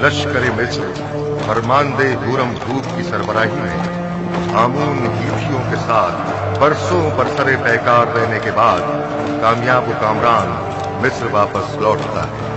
लश्कर मिस्र फरमानदे हुरम धूप की सरबराही में आमून हीथियों के साथ बरसों बरसरे पैकार रहने के बाद कामयाब कामरान मिस्र वापस लौटता है।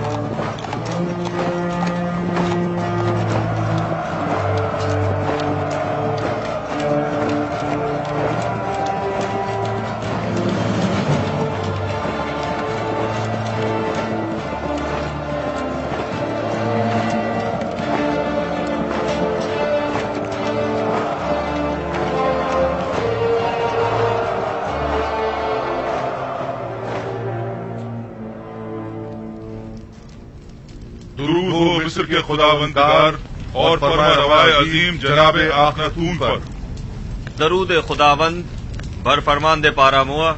दुरूद हो मिस्र के खुदावंदगार और फरमारवाए अजीम जनाब आखनतून पर। दरूद खुदावंद बर फरमानदे पारामुआ,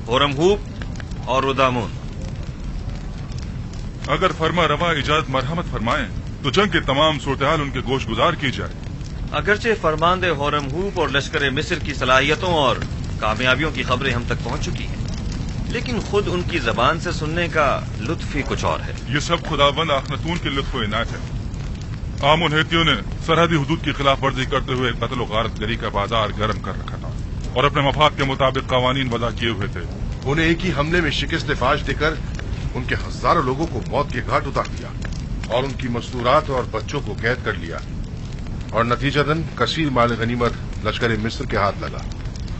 होरमहूब और रुदामुन। अगर फरमा रवा इजाजत मरहमत फरमाएं तो जंग के तमाम सूरत-ए-हाल उनके गोश गुजार की जाए। अगरचे फरमानदे होरमहूब और लश्कर मिस्र की सलाहियतों और कामयाबियों की खबरें हम तक पहुंच चुकी हैं, लेकिन खुद उनकी जबान से सुनने का लुत्फ ही कुछ और है। ये सब खुदावंद आखनतून के लुत्फ व इनायत है। आमुन हेतियों ने सरहदी हुदूद की खिलाफ वर्जी करते हुए कत्ल व गारत गरी का बाजार गर्म कर रखा था और अपने मफाद के मुताबिक कवानीन वज़ा किए हुए थे। उन्हें एक ही हमले में शिकस्त फाश देकर उनके हजारों लोगों को मौत के घाट उतार दिया और उनकी मस्तूरात और बच्चों को कैद कर लिया और नतीजतन कसीर माल गनीमत लश्कर मिस्र के हाथ लगा।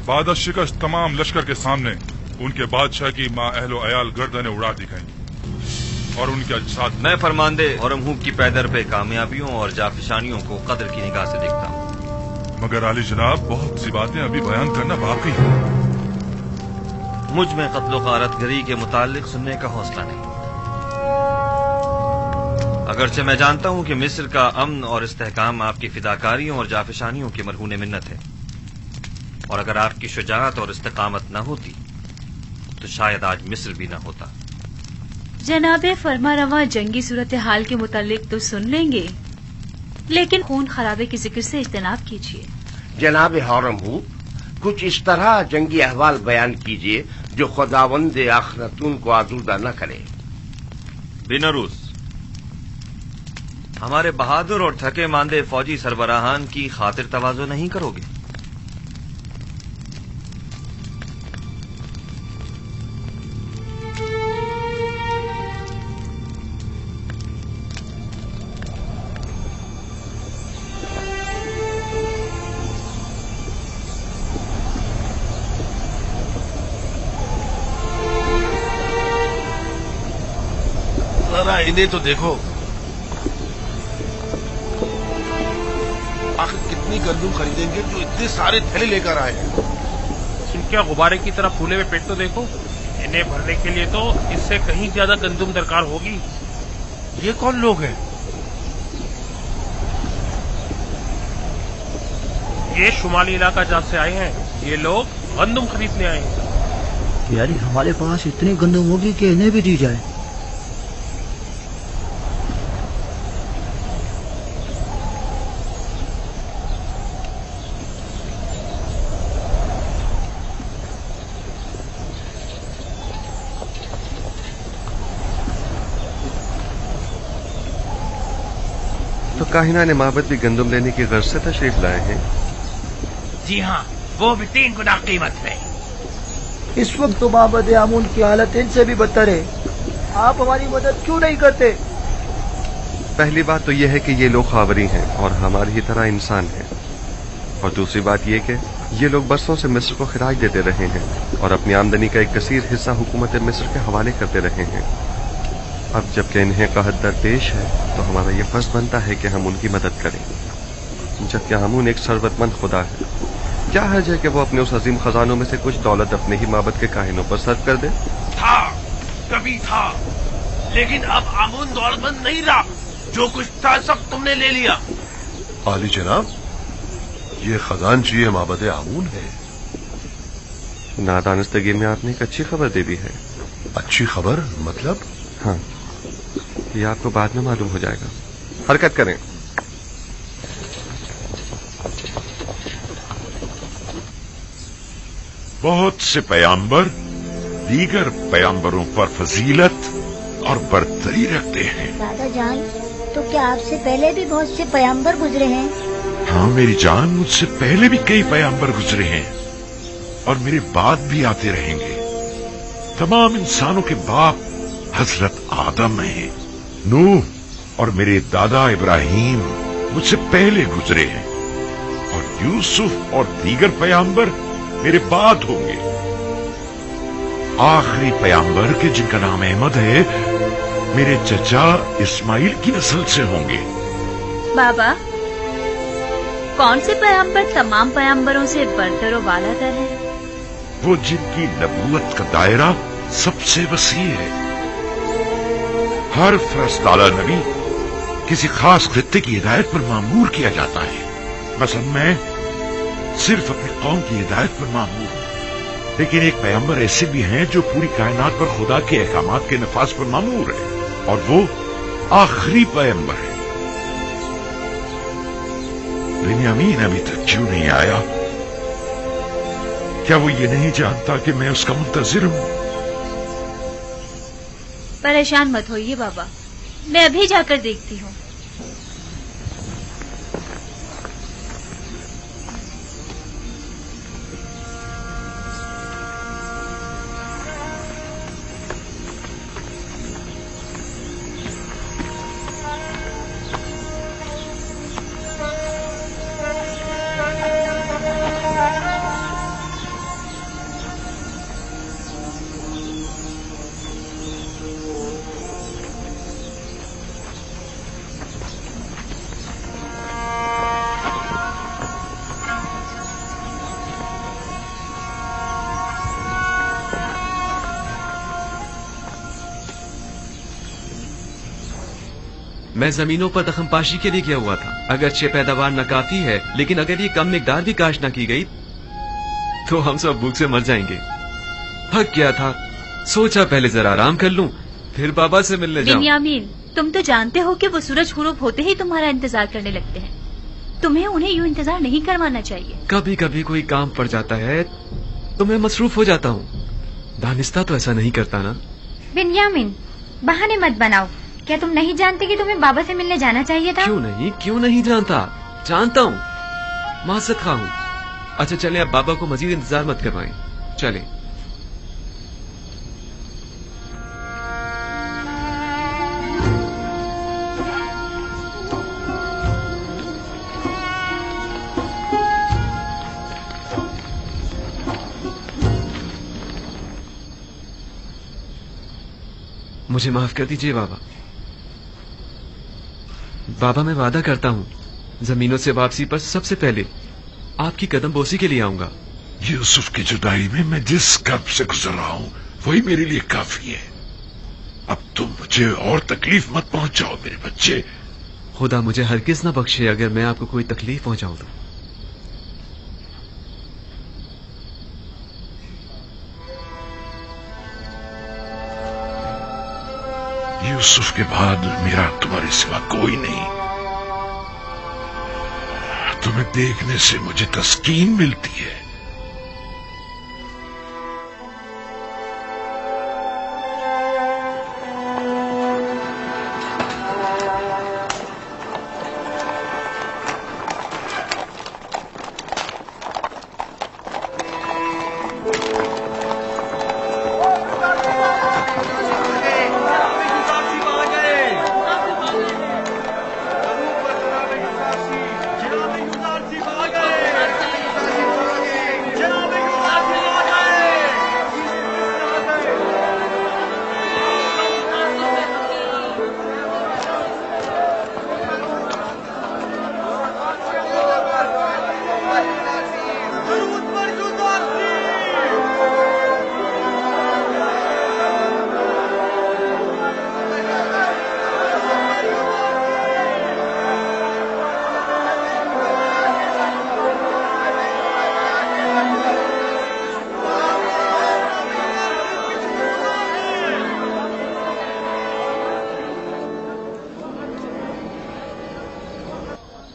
बाद शिकस्त तमाम लश्कर के सामने उनके बादशाह की माँ अहलो अयाल गर्दनें उड़ा दी गईं और उनके अजसाद। मैं फरमानदे होरमहूब की पैदर पे कामयाबियों और जाफिशानियों को कदर की निगाह से देखता हूँ, मगर आली जनाब बहुत सी बातें अभी बयान करना बाकी है। मुझ में कत्ल गारत गरी के मुतालिक सुनने का हौसला नहीं। अगरचे मैं जानता हूँ कि मिस्र का अमन और इस्तेहकाम आपकी फिदाकारियों और जाफिशानियों की मरहून मिन्नत है, और अगर आपकी शुजाअत और इस्तेकामत न होती तो शायद आज मिस्र भी न होता। जनाबे फरमारवा जंगी सूरत हाल के मुतालिक तो सुन लेंगे, लेकिन खून खराबे के जिक्र से इज्तनाब कीजिए। जनाब होरमहूब, कुछ इस तरह जंगी अहवाल बयान कीजिए जो खुदावंद आखनतून को आजूदा न करे। बिनरूस, हमारे बहादुर और थके मांदे फौजी सरबराहान की खातिर तवाज़ो नहीं करोगे? जरा इन्हें तो देखो, आखिर कितनी गंदुम खरीदेंगे जो इतने सारे थैले लेकर आए हैं। इनके गुब्बारे की तरह फूले हुए पेट तो देखो। इन्हें भरने के लिए तो इससे कहीं ज्यादा गंदुम दरकार होगी। ये कौन लोग हैं? ये शुमाली इलाका जहाँ से आए हैं, ये लोग गंदुम खरीदने आए हैं। यानी हमारे पास इतनी गंदुम होगी कि इन्हें भी दी जाए। तो काहिना ने माबद भी गंदुम लेने की गर्ज से तशरीफ लाए हैं। जी हाँ, वो भी 3 गुना कीमत पे। इस वक्त तो माबद आमून की हालत इनसे भी बदतर है। आप हमारी मदद क्यों नहीं करते? पहली बात तो यह है कि ये लोग खावरी हैं और हमारी ही तरह इंसान हैं, और दूसरी बात यह कि ये लोग बरसों से मिस्र को खिराज देते रहे हैं और अपनी आमदनी का एक कसीर हिस्सा हुकूमत मिस्र के हवाले करते रहे हैं। अब जबकि इन्हें कहत दरपेश है तो हमारा ये फर्ज बनता है कि हम उनकी मदद करें, जबकि आमून एक सरवतमंद खुदा है। क्या हर्ज है कि वो अपने उस अजीम खजानों में से कुछ दौलत अपने ही माबद के काहिनों पर सर्व कर दे? था, कभी था, लेकिन अब आमून दौलतमंद नहीं रहा। जो कुछ था सब तुमने ले लिया। आली जनाब, ये खजानची माबद आमून है। नादानस्तगी में आपने एक अच्छी खबर दे दी है। अच्छी खबर मतलब? हाँ, ये आपको बाद में मालूम हो जाएगा। हरकत करें। बहुत से पैगंबर दीगर पैगंबरों पर फजीलत और बरतरी रखते हैं। दादा जान, تو کیا آپ سے پہلے بھی بہت سے پیغمبر گزرے ہیں؟ ہاں میری جان، مجھ سے پہلے بھی کئی پیغمبر گزرے ہیں اور میرے بعد بھی آتے رہیں گے۔ تمام انسانوں کے باپ حضرت آدم ہیں۔ نوح اور میرے دادا ابراہیم مجھ سے پہلے گزرے ہیں، اور یوسف اور دیگر پیغمبر میرے بعد ہوں گے۔ آخری پیغمبر کے جن کا نام احمد ہے، میرے چچا اسماعیل کی نسل سے ہوں گے۔ بابا، کون سے پیغمبر تمام پیغمبروں سے برتر و بالا تر ہے؟ وہ جن کی نبوت کا دائرہ سب سے وسیع ہے۔ ہر فرستادہ نبی کسی خاص خطے کی ہدایت پر مامور کیا جاتا ہے۔ مثلا میں صرف اپنی قوم کی ہدایت پر مامور ہوں، لیکن ایک پیغمبر ایسے بھی ہیں جو پوری کائنات پر خدا کے احکامات کے نفاذ پر مامور ہے، اور وہ آخری پیغمبر ہے۔ بنیامین ابھی تک کیوں نہیں آیا؟ کیا وہ یہ نہیں جانتا کہ میں اس کا منتظر ہوں؟ پریشان مت ہوئیے بابا، میں ابھی جا کر دیکھتی ہوں۔ میں زمینوں پر دخم پاشی کے لیے کیا ہوا تھا۔ اگرچہ پیداوار ناکافی ہے، لیکن اگر یہ کم مقدار بھی کاشت نہ کی گئی تو ہم سب بھوک سے مر جائیں گے۔ تھک گیا تھا، سوچا پہلے ذرا آرام کر لوں، پھر بابا سے ملنے جاؤں۔ بنیامین، تم تو جانتے ہو کہ وہ سورج غروب ہوتے ہی تمہارا انتظار کرنے لگتے ہیں۔ تمہیں انہیں یوں انتظار نہیں کروانا چاہیے۔ کبھی کبھی کوئی کام پڑ جاتا ہے تو میں مصروف ہو جاتا ہوں، دانستہ تو ایسا نہیں کرتا نا۔ بنیامین، بہانے مت بناؤ۔ کیا تم نہیں جانتے کہ تمہیں بابا سے ملنے جانا چاہیے تھا؟ کیوں نہیں جانتا؟ جانتا ہوں، معذرت خواہ ہوں۔ اچھا چلیں، اب بابا کو مزید انتظار مت کروائیں، چلیں۔ مجھے معاف کر دیجئے بابا۔ بابا میں وعدہ کرتا ہوں زمینوں سے واپسی پر سب سے پہلے آپ کی قدم بوسی کے لیے آؤں گا۔ یوسف کی جدائی میں میں جس کرب سے گزر رہا ہوں وہی میرے لیے کافی ہے۔ اب تم مجھے اور تکلیف مت پہنچاؤ میرے بچے۔ خدا مجھے ہرگز نہ بخشے اگر میں آپ کو کوئی تکلیف پہنچاؤں تو۔ یوسف کے بعد میرا تمہارے سوا کوئی نہیں۔ تمہیں دیکھنے سے مجھے تسکین ملتی ہے۔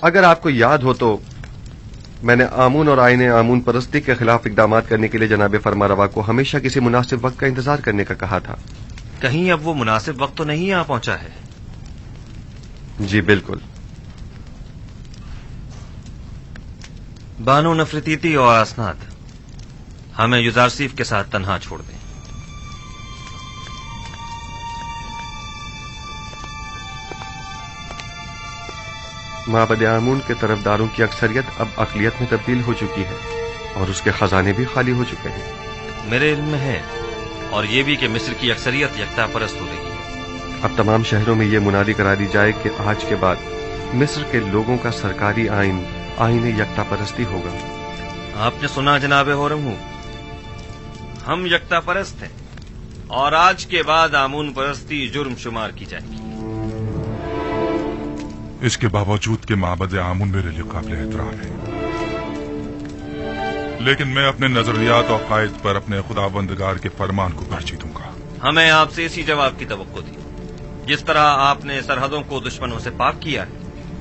اگر آپ کو یاد ہو تو میں نے آمون اور آئین آمون پرستی کے خلاف اقدامات کرنے کے لیے جناب فرمانروا کو ہمیشہ کسی مناسب وقت کا انتظار کرنے کا کہا تھا۔ کہیں اب وہ مناسب وقت تو نہیں آ پہنچا ہے؟ جی بالکل. بانو نفرتیتی اور اسناد ہمیں یوزارسیف کے ساتھ تنہا چھوڑ دیں. معبد آمون کے طرفداروں کی اکثریت اب اقلیت میں تبدیل ہو چکی ہے اور اس کے خزانے بھی خالی ہو چکے ہیں. میرے علم میں ہے، اور یہ بھی کہ مصر کی اکثریت یکتا پرست ہو رہی ہے. اب تمام شہروں میں یہ منادی کرا دی جائے کہ آج کے بعد مصر کے لوگوں کا سرکاری آئین یکتا پرستی ہوگا. آپ نے سنا جناب ہورم، ہم یکتا پرست ہیں اور آج کے بعد آمون پرستی جرم شمار کی جائے گی. اس کے باوجود کہ معبد آمون میرے لیے قابل احترام ہے، لیکن میں اپنے نظریات اور قائد پر اپنے خداوندگار کے فرمان کو ترجیح دوں گا. ہمیں آپ سے اسی جواب کی توقع تھی. جس طرح آپ نے سرحدوں کو دشمنوں سے پاک کیا ہے،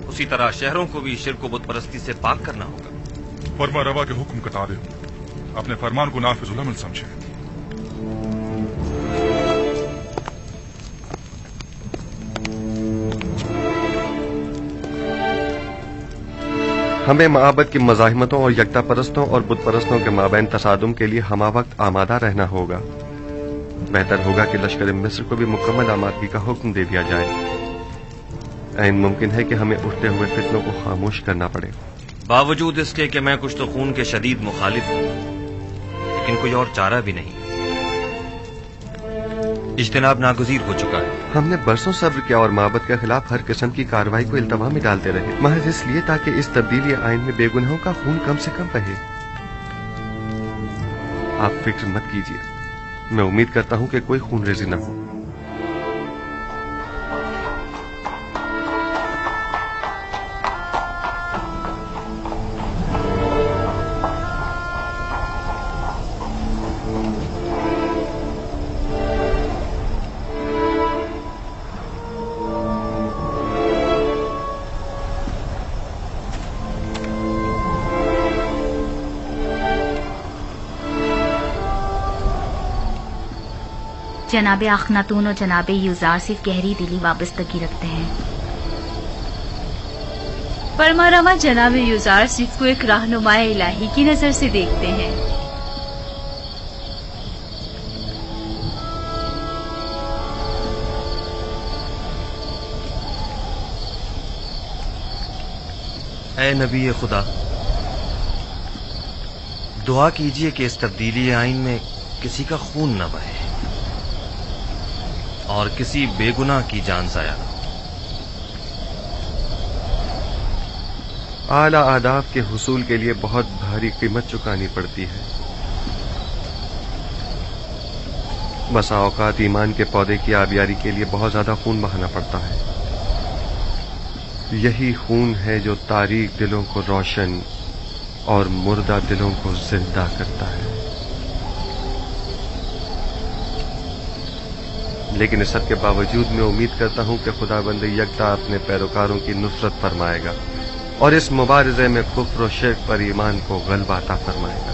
اسی طرح شہروں کو بھی شرک و بت پرستی سے پاک کرنا ہوگا. فرما روا کے حکم کا تابع اپنے فرمان کو نافذ العمل سمجھیں. ہمیں معابد کی مزاحمتوں اور یکتا پرستوں اور بت پرستوں کے مابین تصادم کے لیے ہمہ وقت آمادہ رہنا ہوگا. بہتر ہوگا کہ لشکر مصر کو بھی مکمل آمادگی کا حکم دے دیا جائے. عین ممکن ہے کہ ہمیں اٹھتے ہوئے فتنوں کو خاموش کرنا پڑے. باوجود اس کے کہ میں کچھ تو خون کے شدید مخالف ہوں، لیکن کوئی اور چارہ بھی نہیں. اجتناب ناگزیر ہو چکا ہے. ہم نے برسوں صبر کیا اور معبد کے خلاف ہر قسم کی کارروائی کو التوا میں ڈالتے رہے، محض اس لیے تاکہ اس تبدیلی آئین میں بے گناہوں کا خون کم سے کم بہے. آپ فکر مت کیجیے، میں امید کرتا ہوں کہ کوئی خون ریزی نہ ہو. جناب اخناتون اور جناب یوزارسیف گہری دلی وابستگی رکھتے ہیں. فرما روا جناب یوزارسیف کو ایک رہنما الہی کی نظر سے دیکھتے ہیں. اے نبی خدا، دعا کیجئے کہ اس تبدیلی آئین میں کسی کا خون نہ بہے اور کسی بے گناہ کی جان ضائع نہ. اعلی اہداف کے حصول کے لیے بہت بھاری قیمت چکانی پڑتی ہے. بسا اوقات ایمان کے پودے کی آبیاری کے لیے بہت زیادہ خون بہانا پڑتا ہے. یہی خون ہے جو تاریک دلوں کو روشن اور مردہ دلوں کو زندہ کرتا ہے. لیکن اس سب کے باوجود میں امید کرتا ہوں کہ خداوند یکتا اپنے پیروکاروں کی نصرت فرمائے گا اور اس مبارزے میں کفر و شرک پر ایمان کو غلبہ عطا فرمائے گا.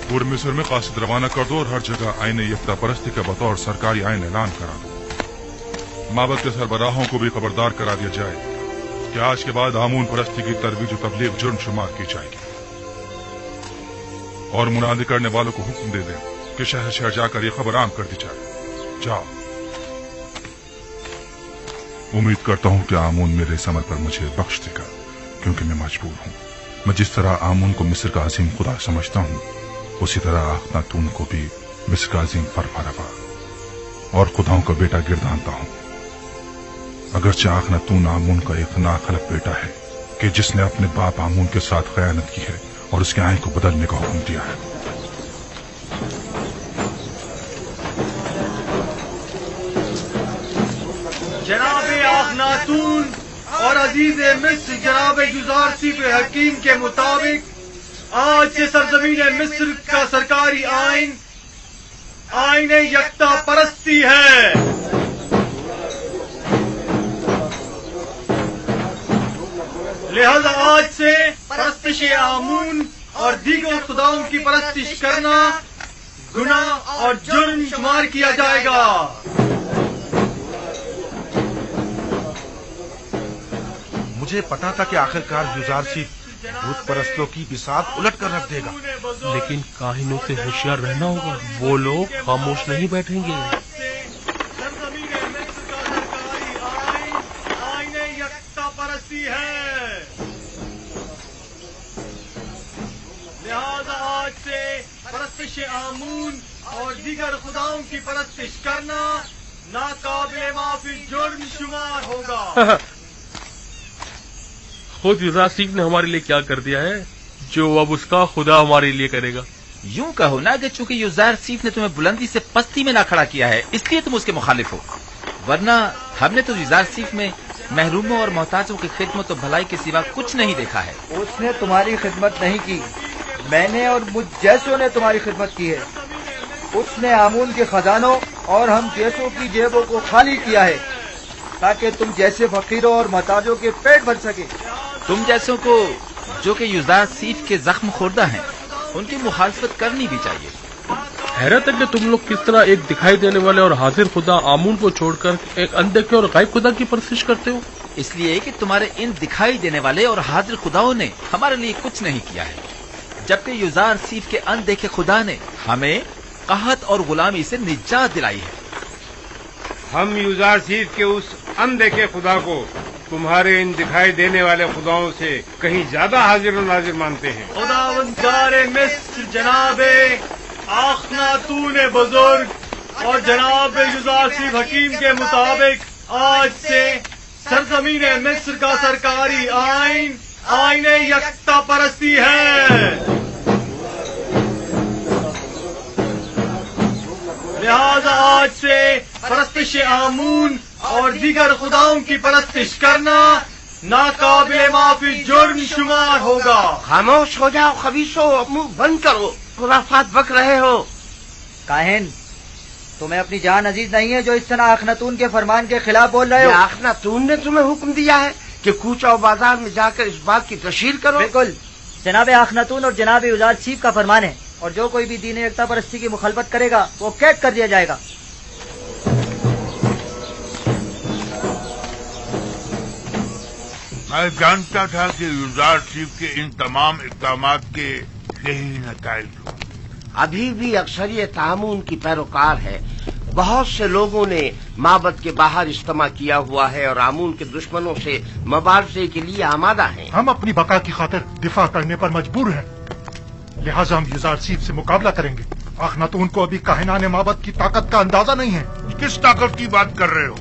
پورے مصر میں قاصد روانہ کر دو اور ہر جگہ آئین یکتا پرستی کا بطور سرکاری آئین اعلان کرا دو. معبد کے سربراہوں کو بھی خبردار کرا دیا جائے کہ آج کے بعد آمون پرستی کی ترویج و تبلیغ جرم شمار کی جائے گی، اور منادی کرنے والوں کو حکم دے دیں کہ شہر شہر جا کر یہ خبر عام کر دی جائے. جاؤ. امید کرتا ہوں کہ آمون میرے اس عمل پر مجھے بخش دے گا، کیونکہ میں مجبور ہوں. میں جس طرح آمون کو مصر کا عظیم خدا سمجھتا ہوں، اسی طرح اخناتون کو بھی مصر کا عظیم فرمانروا اور خداؤں کا بیٹا گردانتا ہوں. اگرچہ اخناتون آمون کا ایک ناخلق بیٹا ہے کہ جس نے اپنے باپ آمون کے ساتھ خیانت کی ہے اور اس کے آئین کو بدلنے کا حکم دیا ہے. جناب اخناتون اور عزیز مصر جناب یوزارسیف حکیم کے مطابق آج سے سرزمین مصر کا سرکاری آئین یکتا پرستی ہے. لہذا آج سے پرستش آمون اور دیگر خداؤں کی پرستش کرنا गुनाह और जुर्म शुमार किया जाएगा। मुझे पता था कि आखिरकार युजारसीफ भूत परस्तों की बिसात उलट कर रख देगा, लेकिन काहिनों से होशियार रहना होगा, वो लोग खामोश नहीं बैठेंगे। परस्ती है, लिहाजा आज से परस्तिश आमून और दीगर खुदाओं की परस्तिश करना नाकाबिले माफी जुर्म शुमार होगा। खुद युजारसीफ ने हमारे लिए क्या कर दिया है जो अब उसका खुदा हमारे लिए करेगा। यूं कहो ना कि चूंकि युजारसीफ ने तुम्हें बुलंदी से पस्ती में ना खड़ा किया है इसलिए तुम उसके मुखालिफ हो, वरना हमने तो युजारसीफ में महरूमों और मोहताजों की खिदमत और भलाई के सिवा कुछ नहीं देखा है। उसने तुम्हारी खिदमत नहीं की, मैंने और मुझ जैसों ने तुम्हारी खिदमत की है। उसने आमून के खजानों और हम जैसों की जेबों को खाली किया है ताकि तुम जैसे फकीरों और मोहताजों के पेट भर सके। तुम जैसों को जो कि युजारसीफ के जख्म खोरदा हैं उनकी मुखालफत करनी भी चाहिए। हैरत है कि तुम लोग किस तरह एक दिखाई देने वाले और हाजिर खुदा आमून को छोड़कर एक अनदेखे और गायब खुदा की परस्तिश करते हो। इसलिए कि तुम्हारे इन दिखाई देने वाले और हाजिर खुदाओं ने हमारे लिए कुछ नहीं किया है, जबकि युजारसीफ के अनदेखे खुदा ने हमें कहत और गुलामी से निजात दिलाई है। हम युजारसीफ के उस अनदेखे खुदा को तुम्हारे इन दिखाई देने वाले खुदाओं से कहीं ज्यादा हाजिर और नाजिर मानते हैं। खुदावंदारे मिस्र जनाबे आखनातून बुजुर्ग और जनाब युजारसीफ हकीम के मुताबिक आज से सरजमीन मिस्र का सरकारी आइन आईन यकता परस्ती है। लिहाजा आज से परस्तिश आमून और दीगर खुदाओं की परस्तिश करना नाकाबिले माफी जुर्म शुमार होगा। खामोश हो जाओ खबीसो, मुंह बंद करो, खुराफात बक रहे हो। काहिन, तुम्हें अपनी जान अजीज नहीं है जो इस तरह अखनातून के फरमान के खिलाफ बोल रहे हो? अखनातून ने तुम्हें हुक्म दिया है कि कूचा और बाजार में जाकर इस बात की तशहीर करो। बिल्कुल, जनाब अखनातून और जनाब युजारसीफ का फरमान है, और जो कोई भी दीन एकता परस्ती की मुखालफत करेगा वो कैद कर दिया जाएगा। मैं जानता था कि युजारसीफ के इन तमाम इक़दामात के यही नताइज होंगे। अभी भी अक्सरियत आमून की पैरोकार है। बहुत से लोगों ने माबद के बाहर इज्तिमा किया हुआ है और आमून के दुश्मनों से मुबारजे के लिए आमादा हैं। हम अपनी बका की खातिर दिफा करने पर मजबूर हैं, लिहाजा हम युजारसीफ से मुकाबला करेंगे। अखनातून को अभी काहिनाने माबद की ताकत का अंदाजा नहीं है। किस ताकत की बात कर रहे हो?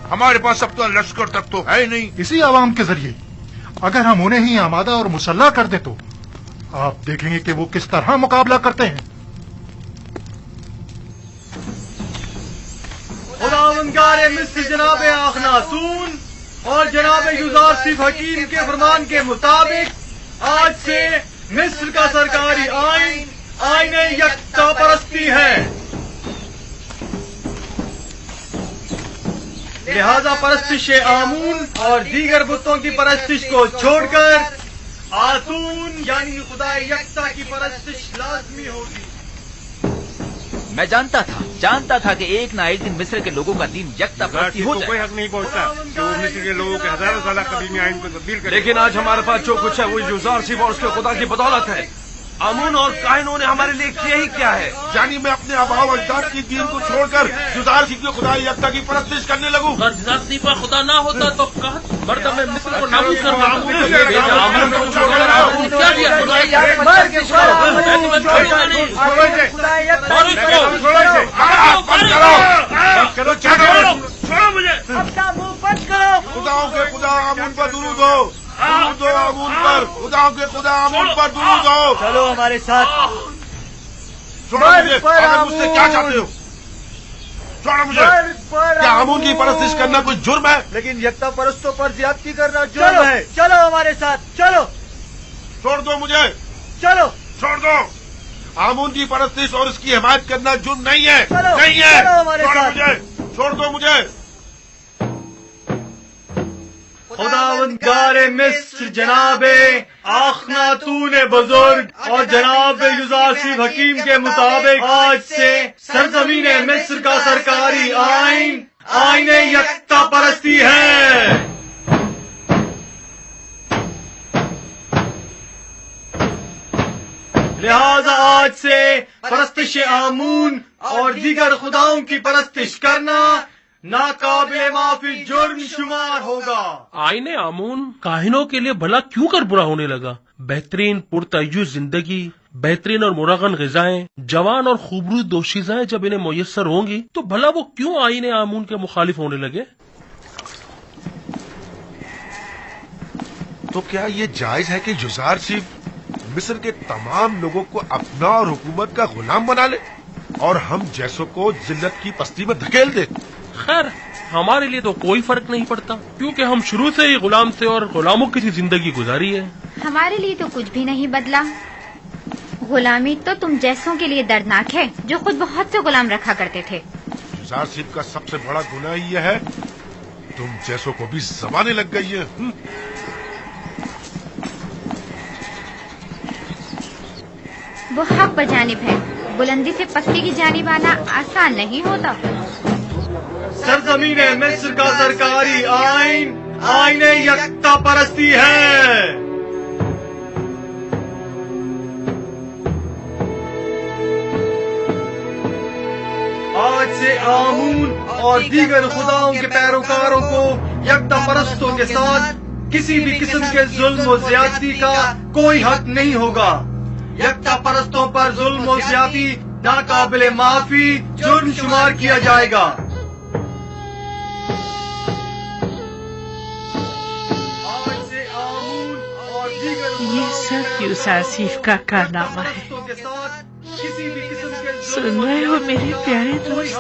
हमारे पास अब तो लश्कर तक तो है ही नहीं। इसी आवाम के जरिए अगर हम उन्हें ही आमादा और मुसल्ला कर दे तो आप देखेंगे कि वो किस तरह मुकाबला करते हैं। खुदावंदारे मिस्र जनाब अखनातून और जनाब युजारसीफ हकीम के फरमान के मुताबिक आज से मिस्र का सरकारी आइन आईन यकता परस्ती है। लिहाजा परस्तिश आमून और दीगर बुतों की परस्तिश को छोड़कर आतून यानी खुदा यकता की परस्तिश लाजमी होगी। मैं जानता था कि एक ना एक दिन मिस्र के लोगों का दीन यकता परस्ती हो जाए। कोई हक नहीं पहुंचता जो मिस्र के लोगों के हजारों साल कदीमी आइन को तब्दील करे। लेकिन आज हमारे पास जो कुछ है वो युजारसीफ और उसके खुदा की बदौलत है। आमून और काहिनों ने हमारे लिए किया ही क्या है? यानी मैं अपने आबाओ अजदाद की दीन को छोड़कर युजारसीफ के खुदा यकता की परस्तिश करने लगूं। अगर युजारसीफ का खुदा ना होता तो मर्द में मिस्र को नाबूद कर खुदाओं के खुदा आमून पर दुरूद हो, दुरूद हो आमून पर, खुदाओं के खुदा आमून पर दुरूद हो। चलो हमारे साथ। छोड़ो मुझे, आखिर मुझसे क्या चाहते हो? छोड़ो मुझे। क्या आमून की परस्तिश करना कोई जुर्म है? लेकिन यकता परस्तों पर ज्यादती करना जुर्म है। चलो हमारे साथ, चलो। छोड़ दो मुझे, चलो छोड़ दो। आमून की परस्तिश और उसकी हिमायत करना जुर्म नहीं है, चलो, नहीं है। चलो हमारे छोड़ो साथ। मुझे, छोड़ दो मुझे। खुदावंदगार मिस्र जनाब आखनातून बुजुर्ग और जनाब युजारसीफ हकीम के मुताबिक आज से सरजमीन मिस्र का सरकारी आइन आइन यकता परस्ती है। लिहाजा आज से परस्तिश आमून और दीगर खुदाओं की परस्तिश करना नाकाबिले माफी जुर्म शुमार होगा। आईने आमून काहिनों के लिए भला क्यों कर बुरा होने लगा? बेहतरीन पुरतय्युज जिंदगी, बेहतरीन और मुरगन ग़िज़ाएं, जवान और खूबरू दोशीज़ाएं जब इन्हें मुयस्सर होंगी तो भला वो क्यों आईने आमून के मुखालिफ होने लगे? तो क्या ये जायज है कि युज़ारसीफ मिस्र के तमाम लोगों को अपना और हुकूमत का गुलाम बना ले और हम जैसों को जिल्लत की पस्ती में धकेल दे? खैर, हमारे लिए तो कोई फर्क नहीं पड़ता क्योंकि हम शुरू से ही गुलाम थे और गुलामों की जिंदगी गुजारी है। हमारे लिए तो कुछ भी नहीं बदला। गुलामी तो तुम जैसों के लिए दर्दनाक है जो खुद बहुत से गुलाम रखा करते थे। युज़ारसीफ का सबसे बड़ा गुनाह यह है तुम जैसों को भी ज़बानें लग गई है। वो हक बजानिब है, बुलंदी से पस्ती की जानिब आना आसान नहीं होता। सरजमीन मिस्र का सरकारी आइन आइन यकता परस्ती है। आज से आमून और दीगर खुदाओं के पैरोकारों को यकता परस्तों के साथ किसी भी किस्म के जुल्म और ज्यादती का कोई हक नहीं होगा। यकता परस्तों पर जुल्म और ज्यादती नाकाबिले माफी जुर्म शुमार किया जाएगा। ये सब युज़ारसीफ का कारनामा है। सुन रहे हो मेरे प्यारे दोस्त?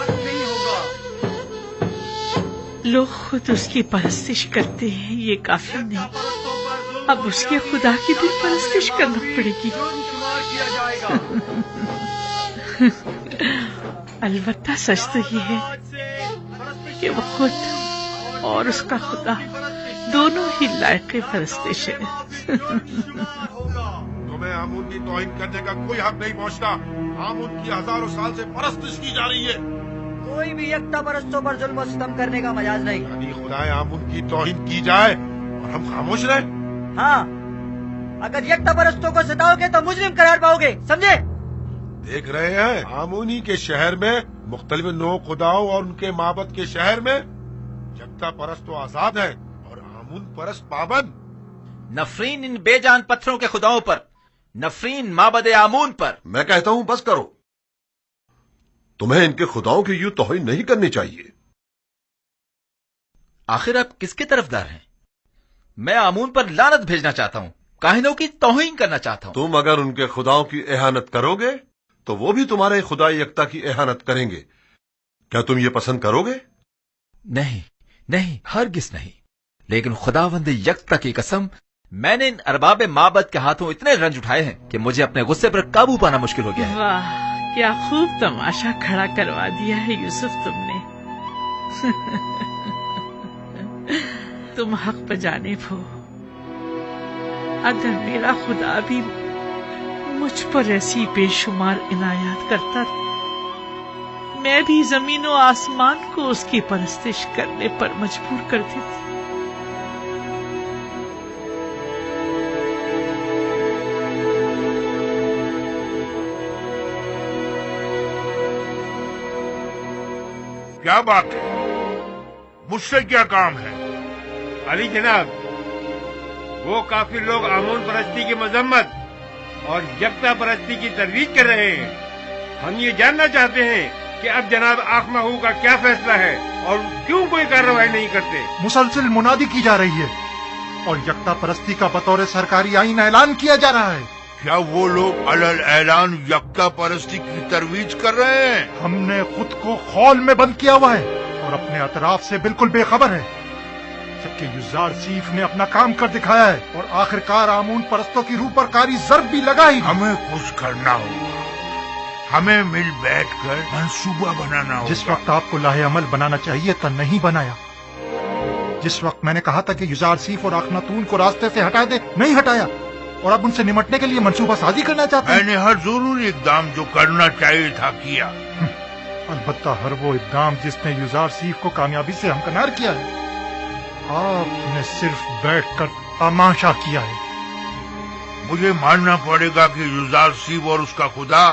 लोग खुद उसकी परस्तिश करते हैं, ये काफी नहीं, अब उसके खुदा की भी परस्तिश करना पड़ेगी। अलबत्ता सच तो ये है कि वो खुद और उसका खुदा दोनों ही लायक परस्तिश है। तुम्हें आमून की तौहीन करने का कोई हक नहीं पहुंचता। आमून की हजारों साल से परस्तिश की जा रही है। कोई भी यकता परस्तों पर जुल्म और सितम करने का मजाज नहीं। यानी खुदाए आमून की तौहीन की जाए और हम खामोश रहे? हाँ, अगर यकता परस्तों को सताओगे तो मुजरिम करार पाओगे, समझे? देख रहे हैं आमूनी के शहर में मुख्तलिफ नौ खुदाओं और उनके माबद के शहर में यकता परस्त तो आजाद है और आमून परस्त पाबंद। नफरीन इन बेजान पत्थरों के खुदाओं पर, नफरीन माबद आमून पर। मैं कहता हूं बस करो, तुम्हें इनके खुदाओं की यूं तौहीन नहीं करनी चाहिए। आखिर आप किसके तरफदार हैं? मैं आमून पर लानत भेजना चाहता हूं, काहिनों की तौहीन करना चाहता हूं। तुम अगर उनके खुदाओं की एहानत करोगे तो वो भी तुम्हारे खुदा यकता की एहानत करेंगे। क्या तुम ये पसंद करोगे? नहीं नहीं, हरगिज नहीं। लेकिन खुदावंद यकता की कसम, मैंने इन अरबाब माबद के हाथों इतने रंज उठाए हैं कि मुझे अपने गुस्से पर काबू पाना मुश्किल हो गया है। वाह, क्या खूब तमाशा खड़ा करवा दिया है यूसुफ तुमने। तुम हक पे जानिब हो। अगर मेरा खुदा भी मुझ पर ऐसी बेशुमार इनायत करता, मैं भी जमीन और आसमान को उसकी परस्तिश करने पर मजबूर कर देती। क्या बात है? मुझसे क्या काम है? अली जनाब, वो काफिर लोग आमून परस्ती की मजम्मत और यकता परस्ती की तरवीज कर रहे हैं। हम ये जानना चाहते हैं कि अब जनाब आखमाहू का क्या फैसला है और क्यों कोई कार्रवाई नहीं करते। मुसलसल मुनादी की जा रही है और यकता परस्ती का बतौर सरकारी आईन ऐलान किया जा रहा है। क्या वो लोग अलल ऐलान यकता परस्ती की तरवीज कर रहे हैं? हमने खुद को खौल में बंद किया हुआ है और अपने अतराफ से बिल्कुल बेखबर है, जबकि युज़ारसीफ ने अपना काम कर दिखाया है और आखिरकार आमून परस्तों की रूह पर कारी ज़र्ब भी लगाई। हमें कुछ करना होगा, हमें मिल बैठकर मंसूबा बनाना होगा। जिस वक्त आपको लाहे अमल बनाना चाहिए था नहीं बनाया, जिस वक्त मैंने कहा था कि युजार सीफ और अखनातून को रास्ते से हटा दे, नहीं हटाया, और अब उनसे निमटने के लिए मंसूबा साजी करना चाहते हैं। मैंने हर जरूरी इकदाम जो करना चाहिए था किया। अलबत्ता हर वो इकदाम जिसने युजार सीफ को कामयाबी से हमकनार किया है, आपने सिर्फ बैठकर तमाशा किया है। मुझे मानना पड़ेगा कि युजार सीफ और उसका खुदा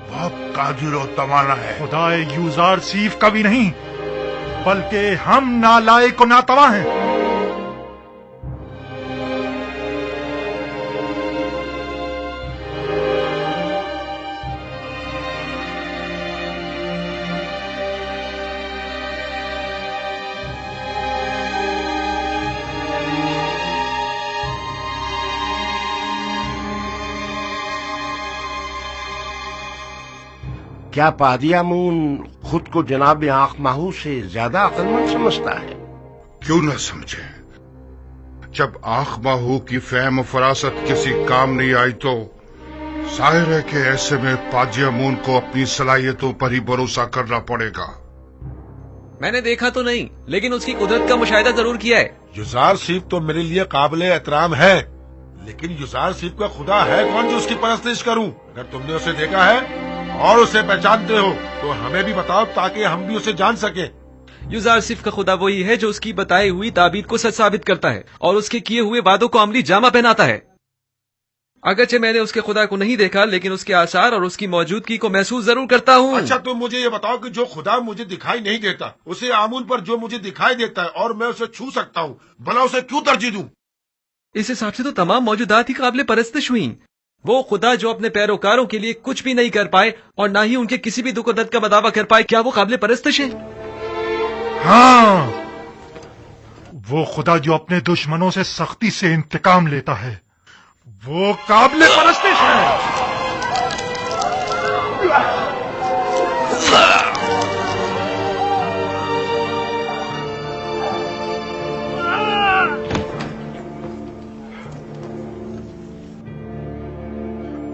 बहुत कादिर और तवाना है। खुदाए युजार सीफ का भी नहीं, बल्कि हम नालायक और नातवा हैं। क्या पादी आमून खुद को जनाब आंख माहू से ज्यादा अक्लमंद समझता है? क्यों न समझे। जब आंख माहू की फहम फरासत किसी काम नहीं आई तो जाहिर है कि ऐसे में पादी आमून को अपनी सलाहियतों पर ही भरोसा करना पड़ेगा। मैंने देखा तो नहीं, लेकिन उसकी कुदरत का मुशाहिदा जरूर किया है। युजार सीफ तो मेरे लिए काबिल एहतराम है, लेकिन युजार सीफ का खुदा है कौन जो उसकी परस्तिश करूं? अगर तुमने उसे देखा है और उसे पहचानते हो तो हमें भी बताओ ताकि हम भी उसे जान सके। युजार सिफ का खुदा वही है जो उसकी बताई हुई ताबीर को सच साबित करता है और उसके किए हुए वादों को अमली जामा पहनाता है। अगरचे मैंने उसके खुदा को नहीं देखा, लेकिन उसके आसार और उसकी मौजूदगी को महसूस जरूर करता हूँ। अच्छा, तुम मुझे ये बताओ कि जो खुदा मुझे दिखाई नहीं देता उसे आमून पर जो मुझे दिखाई देता है और मैं उसे छू सकता हूँ, भला उसे क्यों तरजीह दूं? इस हिसाब से तो तमाम मौजूदात ही काबिल परस्तिश हुई। वो खुदा जो अपने पैरोकारों के लिए कुछ भी नहीं कर पाए और ना ही उनके किसी भी दुख और दर्द का दावा कर पाए, क्या वो काबिल परस्तिश है? हाँ, वो खुदा जो अपने दुश्मनों से सख्ती से इंतकाम लेता है, वो काबिल परस्तिश है।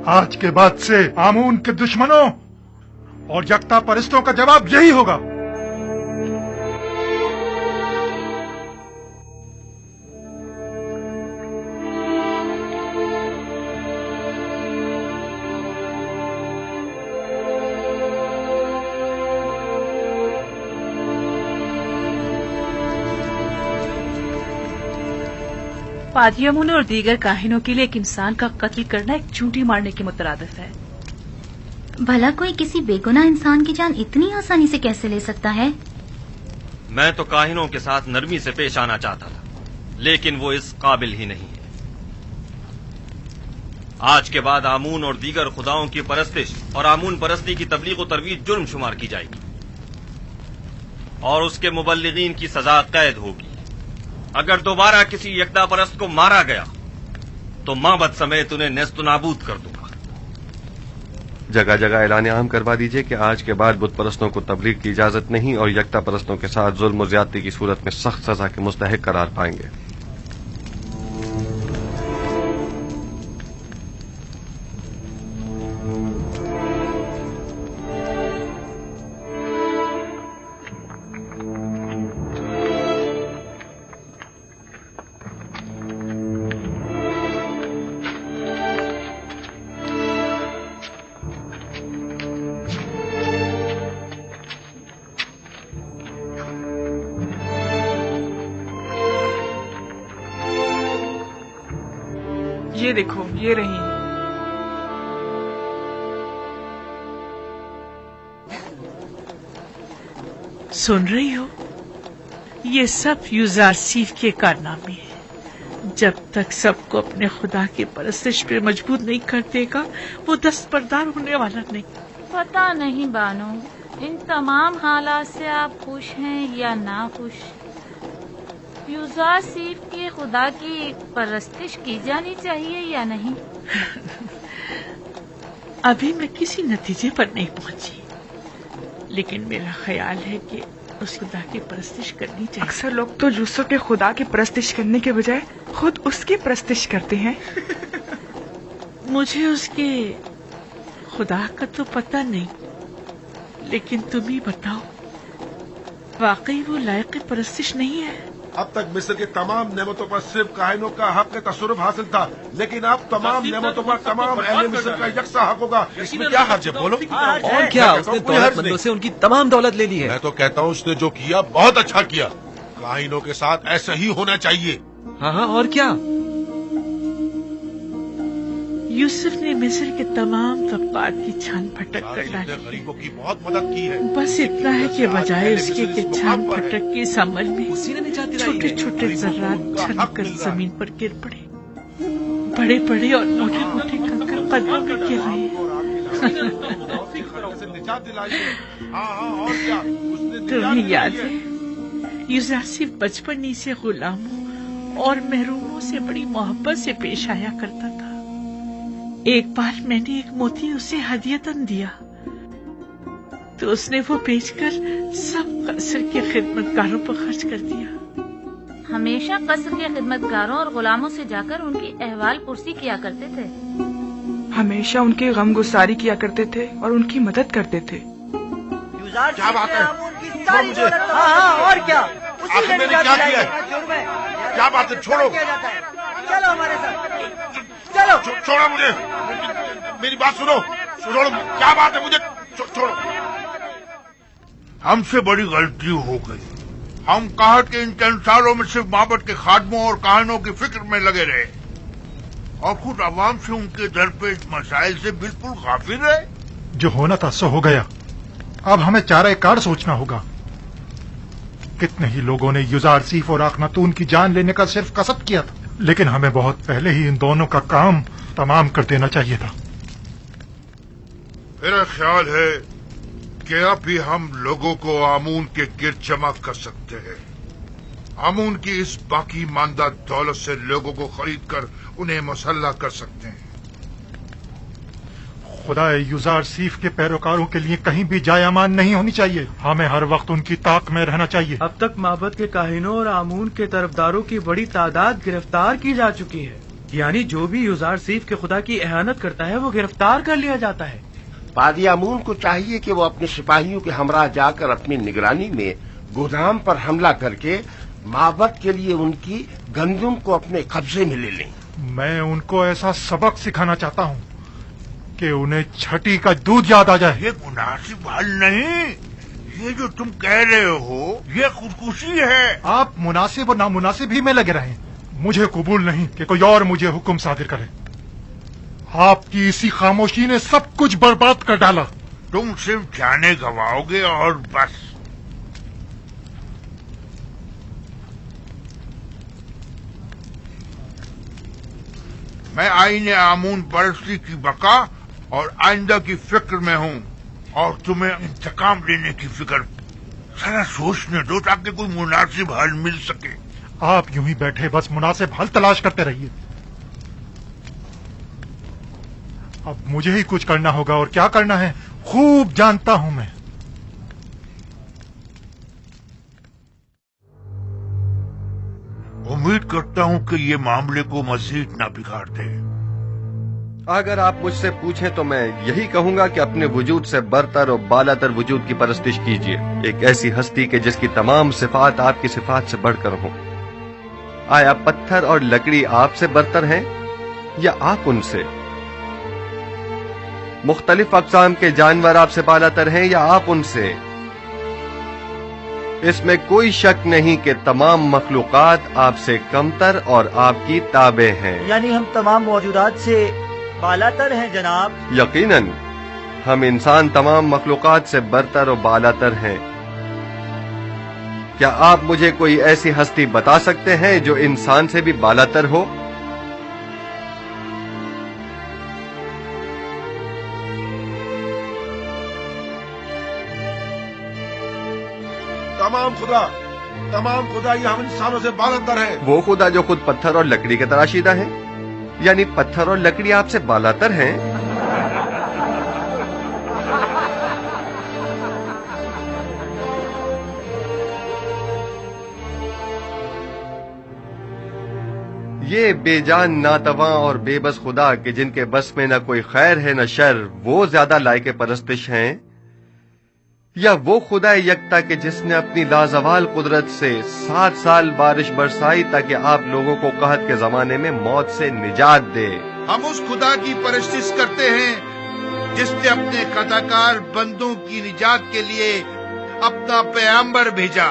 आज के बाद से आमून के दुश्मनों और यकता परस्तों का जवाब यही होगा। पादी आमून और दीगर काहिनों के लिए एक इंसान का कत्ल करना एक चूंटी मारने के मुतरादिफ है। भला कोई किसी बेगुनाह इंसान की जान इतनी आसानी से कैसे ले सकता है? मैं तो काहिनों के साथ नरमी से पेश आना चाहता था, लेकिन वो इस काबिल ही नहीं है। आज के बाद आमून और दीगर खुदाओं की परस्तिश और आमून परस्ती की तबलीग और तरवीज जुर्म शुमार की जाएगी और उसके मुबल्लिगीन की सजा कैद होगी। अगर दोबारा किसी यकता परस्त को मारा गया तो माबद समेत उन्हें नेस्त नाबूद कर दूंगा। जगह जगह ऐलान आम करवा दीजिए कि आज के बाद बुत परस्तों को तबलीग की इजाजत नहीं और यकता परस्तों के साथ जुल्म और ज्यादती की सूरत में सख्त सजा के मुस्तहिक करार पाएंगे। ये देखो, ये रही। सुन रही हो? ये सब युजार सीफ के कारनामे हैं। जब तक सबको अपने खुदा की परस्तिश पे मजबूर नहीं कर देगा, वो दस्तबरदार होने वाला नहीं। पता नहीं बानो, इन तमाम हालात से आप खुश हैं या ना खुश? युजार सीफ के खुदा की परस्तिश की जानी चाहिए या नहीं? अभी मैं किसी नतीजे पर नहीं पहुंची, लेकिन मेरा ख्याल है कि उस खुदा की परस्तिश करनी चाहिए। अक्सर लोग तो यूसुफ के खुदा की परस्तिश करने के बजाय खुद उसकी परस्तिश करते हैं। मुझे उसके खुदा का तो पता नहीं, लेकिन तुम ही बताओ, वाकई वो लायक परस्तिश नहीं है? अब तक मिस्र की तमाम नेमतों पर सिर्फ काहिनों का हक तसरुफ हासिल था, लेकिन अब तमाम नेमतों पर तमाम अहले मिस्र का यकसा हक होगा। इसमें क्या हर्ज है, बोलो? और क्या, उसने दौलतमंदों से उनकी तमाम दौलत ले ली है। मैं तो कहता हूँ उसने जो किया बहुत अच्छा किया। काहिनों के साथ ऐसा ही होना चाहिए। हाँ हाँ, और क्या? यूसुफ ने मिस्र के तमाम तबकात की छान फटक कर डाली। गरीबों की बहुत मदद की है। बस इतना है कि बजाय उसके कि छान फटक की समझ में छोटे छोटे जर्रात छनकर जमीन पर गिर पड़े। बड़े बड़े और मोटे मोटे कंकर कदमों में गिर रहे। तुम्हें याद है यूसुफ बचपन ही से गुलामों और महरूमों से बड़ी मोहब्बत से पेश आया करता था। एक बार मैंने एक मोती उसे हदियतन दिया तो उसने वो बेचकर सब कसर के खिदमतगारों पर खर्च कर दिया। हमेशा कसर के खिदमतगारों और गुलामों से जाकर उनकी अहवाल पुरसी किया करते थे। हमेशा उनके गम गुसारी किया करते थे और उनकी मदद करते थे। क्या बात है? मुझे और क्या? आखिर मैंने क्या किया है? क्या बात है? छोड़ो, चलो हमारे साथ, चलो। छोड़ो मुझे, मेरी बात सुनो। छोड़ो, क्या बात है? मुझे छोड़ो। हमसे बड़ी गलती हो गई। हम कहत के इन चंद सालों में सिर्फ माबद के खादमों और काहिनों की फिक्र में लगे रहे और खुद अवाम से उनके दरपेश मसाइल से बिल्कुल गाफिल रहे। जो होना था सो हो गया। अब हमें चारा कार सोचना होगा। कितने ही लोगों ने युजारसीफ और आखनातून की जान लेने का सिर्फ कसद किया था, लेकिन हमें बहुत पहले ही इन दोनों का काम तमाम कर देना चाहिए था। मेरा ख्याल है कि अब भी हम लोगों को आमून के गिर्द जमा कर सकते हैं। आमून की इस बाकी मानदा दौलत से लोगों को खरीद कर उन्हें मुसल्ला कर सकते हैं। खुदा युजारसीफ के पैरोकारों के लिए कहीं भी जाय अमान नहीं होनी चाहिए। हमें हर वक्त उनकी ताक में रहना चाहिए। अब तक माबद के काहिनों और आमून के तरफदारों की बड़ी तादाद गिरफ्तार की जा चुकी है। यानी जो भी युजारसीफ के खुदा की एहानत करता है वो गिरफ्तार कर लिया जाता है। पादी आमून को चाहिए कि वो अपने सिपाहियों के हमरा जाकर अपनी निगरानी में गोदाम पर हमला करके माबद के लिए उनकी गंदुम को अपने कब्जे में ले लें। मैं उनको ऐसा सबक सिखाना चाहता हूँ कि उन्हें छठी का दूध याद आ जाए। ये मुनासिब हल नहीं। ये जो तुम कह रहे हो ये खुदकुशी है। आप मुनासिब और नामुनासिब ही में लगे रहें। मुझे कबूल नहीं कि कोई और मुझे हुक्म सादिर करे। आपकी इसी खामोशी ने सब कुछ बर्बाद कर डाला। तुम सिर्फ जाने गवाओगे और बस। मैं आईने आमून परस्ती की बका और आइंदा की फिक्र में हूँ और तुम्हें इंतकाम लेने की फिक्र। सारा सोचने दो ताकि कोई मुनासिब हल मिल सके। आप यूं ही बैठे बस मुनासिब हल तलाश करते रहिए। अब मुझे ही कुछ करना होगा और क्या करना है खूब जानता हूं मैं। उम्मीद करता हूं कि ये मामले को मजीद ना बिगाड़ दे। अगर आप मुझसे पूछें तो मैं यही कहूंगा कि अपने वजूद से बरतर और बालातर वजूद की परस्तिश कीजिए। एक ऐसी हस्ती के जिसकी तमाम सिफात आपकी सिफात से बढ़कर हो। आया पत्थर और लकड़ी आपसे बरतर हैं या आप उनसे? मुख्तलिफ अक़साम के जानवर आपसे बालातर हैं या आप उनसे? इसमें कोई शक नहीं कि तमाम मखलूकात आपसे कमतर और आपकी ताबे हैं। यानी हम तमाम मौजूदात से बालातर हैं जनाब। यकीनन हम इंसान तमाम मखलूकात से बरतर और बालातर हैं। क्या आप मुझे कोई ऐसी हस्ती बता सकते हैं जो इंसान से भी बालातर हो? तमाम खुदा ये हम इंसानों से बालातर है। वो खुदा जो खुद पत्थर और लकड़ी के तराशीदा है, यानी पत्थर और लकड़ी आपसे बालातर हैं। ये बेजान नातवा और बेबस खुदा के जिनके बस में न कोई खैर है न शर, वो ज्यादा लायके परस्तिश हैं یا وہ خدا یکتا کہ جس نے اپنی لازوال قدرت سے 7 سال بارش برسائی تاکہ آپ لوگوں کو قحط کے زمانے میں موت سے نجات دے؟ ہم اس خدا کی پرستش کرتے ہیں جس نے اپنے خطاکار بندوں کی نجات کے لیے اپنا پیغمبر بھیجا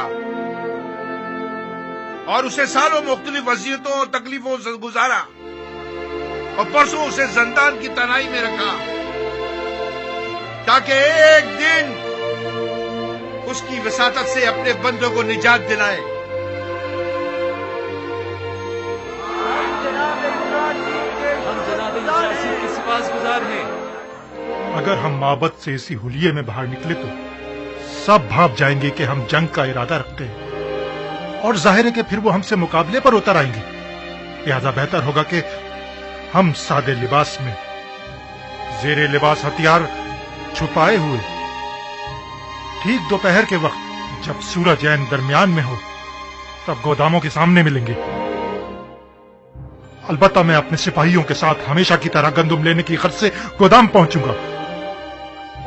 اور اسے سالوں مختلف اذیتوں اور تکلیفوں سے گزارا اور پرسوں اسے زندان کی تنہائی میں رکھا تاکہ ایک دن اس کی وساطت سے اپنے بندوں کو نجات دلائے۔ اگر ہم معبد سے اسی حلیے میں باہر نکلے تو سب بھاپ جائیں گے کہ ہم جنگ کا ارادہ رکھتے ہیں، اور ظاہر ہے کہ پھر وہ ہم سے مقابلے پر اتر آئیں گے۔ لہذا بہتر ہوگا کہ ہم سادے لباس میں، زیر لباس ہتھیار چھپائے ہوئے، ٹھیک دوپہر کے وقت جب سورج عین درمیان میں ہو تب گوداموں کے سامنے ملیں گے۔ البتہ میں اپنے سپاہیوں کے ساتھ ہمیشہ کی طرح گندم لینے کی غرض سے گودام پہنچوں گا،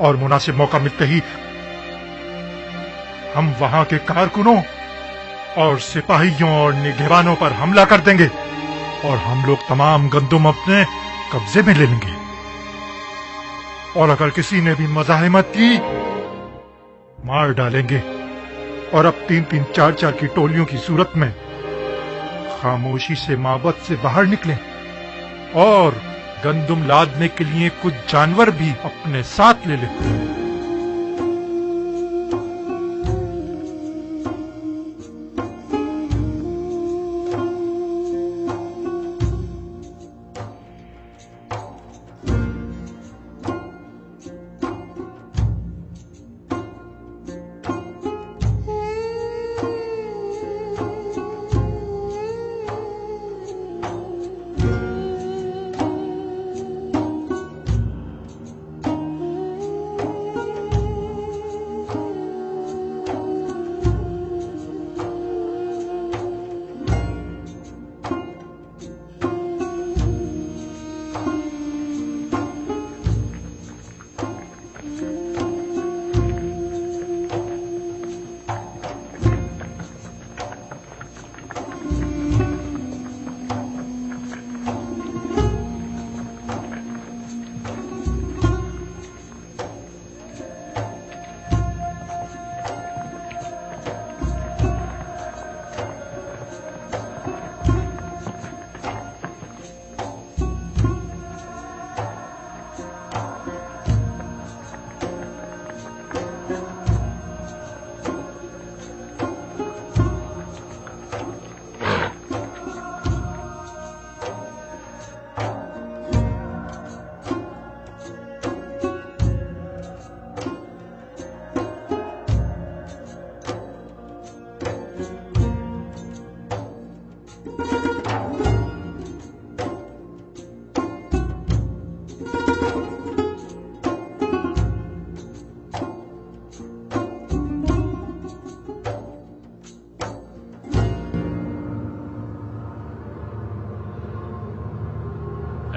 اور مناسب موقع ملتے ہی ہم وہاں کے کارکنوں اور سپاہیوں اور نگہبانوں پر حملہ کر دیں گے، اور ہم لوگ تمام گندم اپنے قبضے میں لے لیں گے۔ اور اگر کسی نے بھی مزاحمت کی مار ڈالیں گے، اور اب 3-3 4-4 کی ٹولیوں کی صورت میں خاموشی سے معبد سے باہر نکلیں، اور گندم لادنے کے لیے کچھ جانور بھی اپنے ساتھ لے لیں۔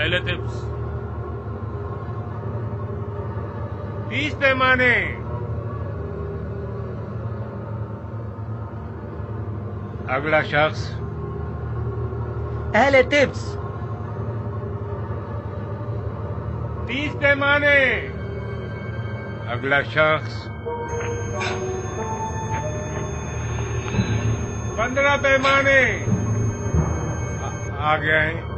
اہل طبس 30 پیمانے، اگلا شخص اہل طبس 30 پیمانے، اگلا شخص 15 پیمانے، آگے آئیں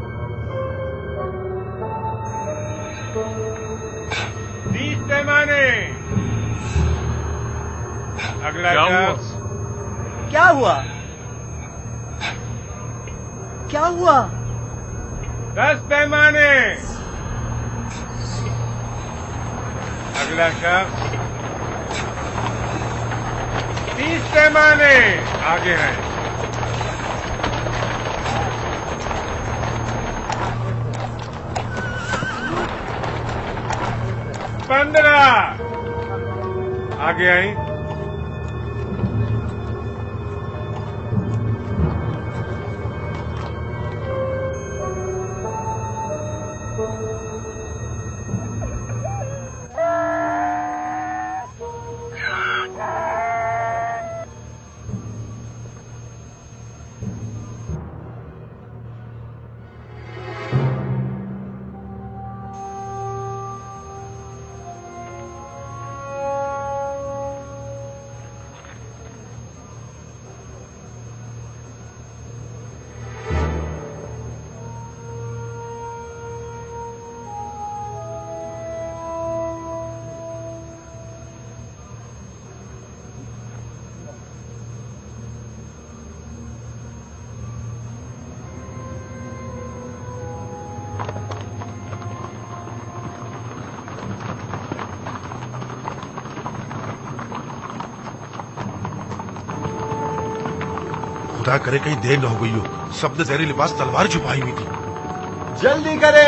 30 پیمانے، اگلا شخص کیا ہوا؟ کیا ہوا؟ 10 پیمانے، اگلا شخص 30 پیمانے، آگے ہیں 15، آگے آئیں 15 खुदा करे कहीं देर न हो गई हो। सबने जहरी लिबास तलवार छुपाई हुई थी। जल्दी करे।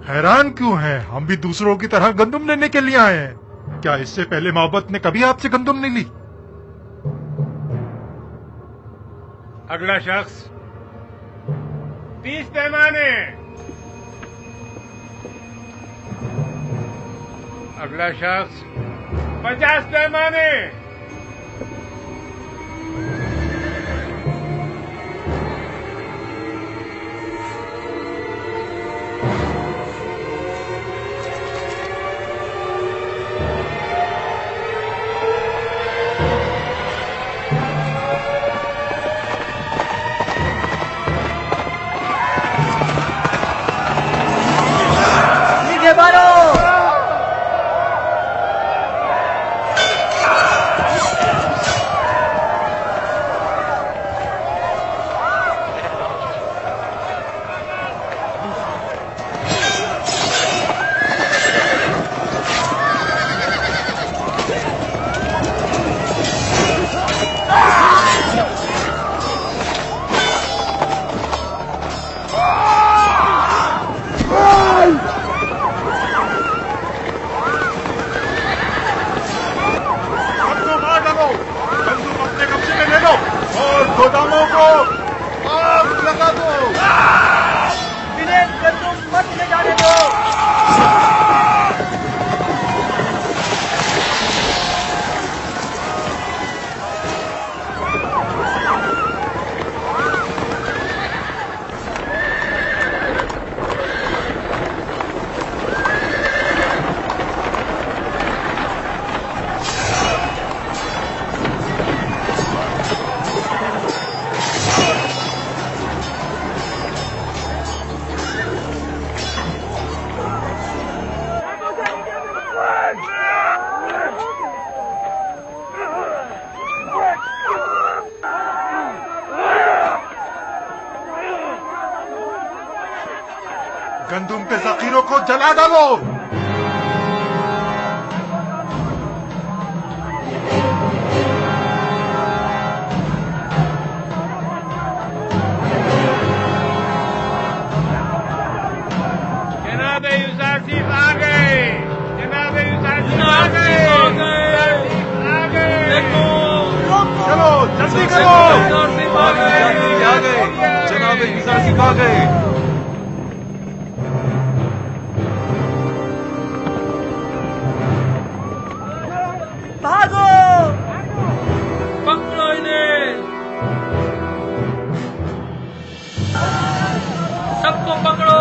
हैरान क्यों हैं? हम भी दूसरों की तरह गंदुम लेने के लिए आए हैं। क्या इससे पहले मोहब्बत ने कभी आपसे गंदुम नहीं ली? अगला शख्स 30 पैमाने। अगला शख्स 50 पैमाने। गोदामों को आग लगा दो। इन्हें गंदुम मत ले जाने दो। गंदुम के जखीरों को जला डालो। जनाब यूसुफ आ गए। जनाब यूसुफ आ गए। आ गए। चलो जल्दी करो। आ गए। जनाब यूसुफ आ गए। भागो। पकड़ो इन्हें। सबको पकड़ो,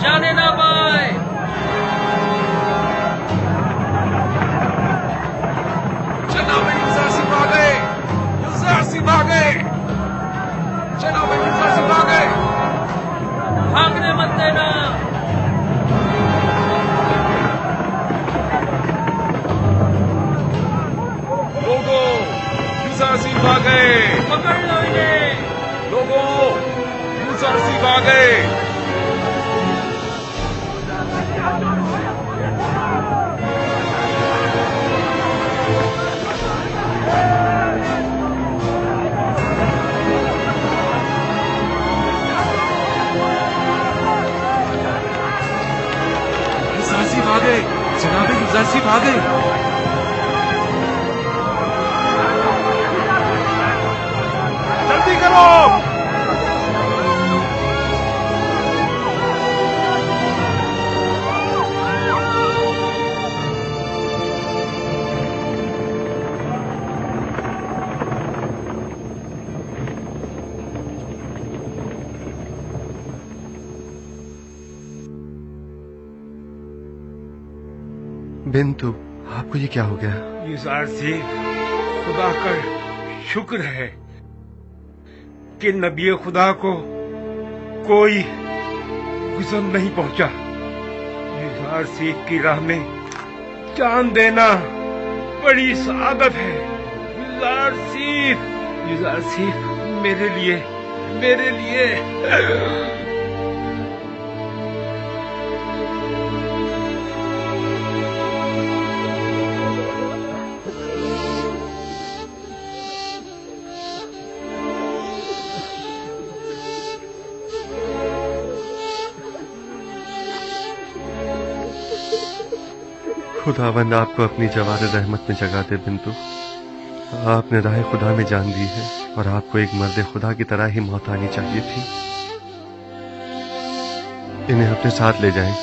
जाने ना पाए। जनाब यूसुफ आ गए। यूसुफ आ गए। जनाब यूसुफ आ गए। भागने मत देना। लोगों, यूसुफ आ गए। पकड़ लो इन्हें। लोगों, यूसुफ आ गए। यूसुफ आ गए। जनाब यूसुफ आ गए। जल्दी करो। बिंतु, आपको ये क्या हो गया? यूसुफ, खुदा का शुक्र है कि नबी खुदा को कोई गुज़र नहीं पहुंचा। यूसुफ की राह में जान देना बड़ी सआदत है। यूसुफ मेरे लिए खुदावंद आपको अपनी जवार रहमत में जगा दे बिंतु। आपने राह खुदा में जान दी है और आपको एक मर्द खुदा की तरह ही मौत आनी चाहिए थी। इन्हें अपने साथ ले जाएं।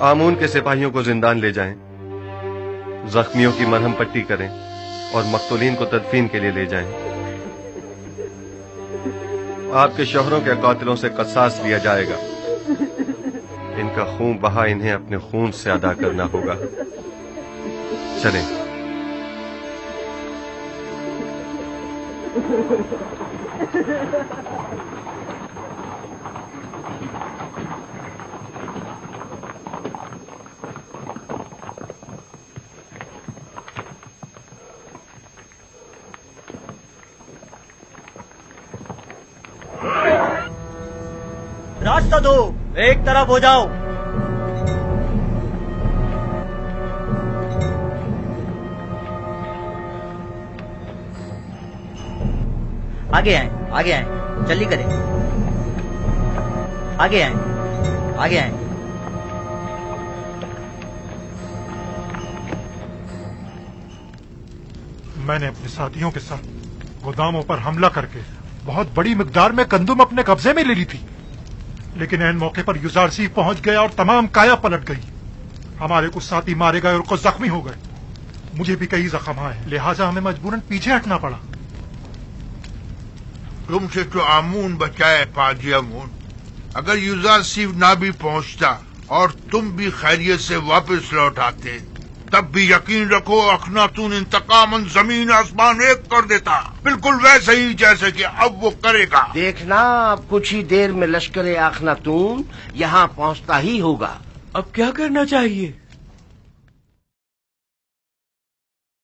आमून के सिपाहियों को जिंदान ले जाएं, जख्मियों की मरहम पट्टी करें और मकतूलीन को तदफीन के लिए ले जाएं। आपके शोहरों के कातिलों से क़सास लिया जाएगा। इनका खून बहा इन्हें अपने खून से अदा करना होगा। चलें। रास्ता दो, एक तरफ हो जाओ। आगे आए, आगे आए, जल्दी करें। आगे आए, आगे आए। मैंने अपने साथियों के साथ गोदामों पर हमला करके बहुत बड़ी मिकदार में गंदुम अपने कब्जे में ले ली थी, लेकिन ऐन मौके पर युजार सीफ पहुंच गया और तमाम काया पलट गई। हमारे कुछ साथी मारे गए और कुछ जख्मी हो गए। मुझे भी कई जख्म आए, लिहाजा हमें मजबूरन पीछे हटना पड़ा। तुमसे तो आमून बचाए पाजी आमून। अगर युजार सीफ ना भी पहुंचता और तुम भी खैरियत से वापस लौट आते, तब भी यकीन रखो अखनातून इंतकामन जमीन आसमान एक कर देता, बिल्कुल वैसे ही जैसे कि अब वो करेगा। देखना, अब कुछ ही देर में लश्कर अखनातून यहाँ पहुँचता ही होगा। अब क्या करना चाहिए?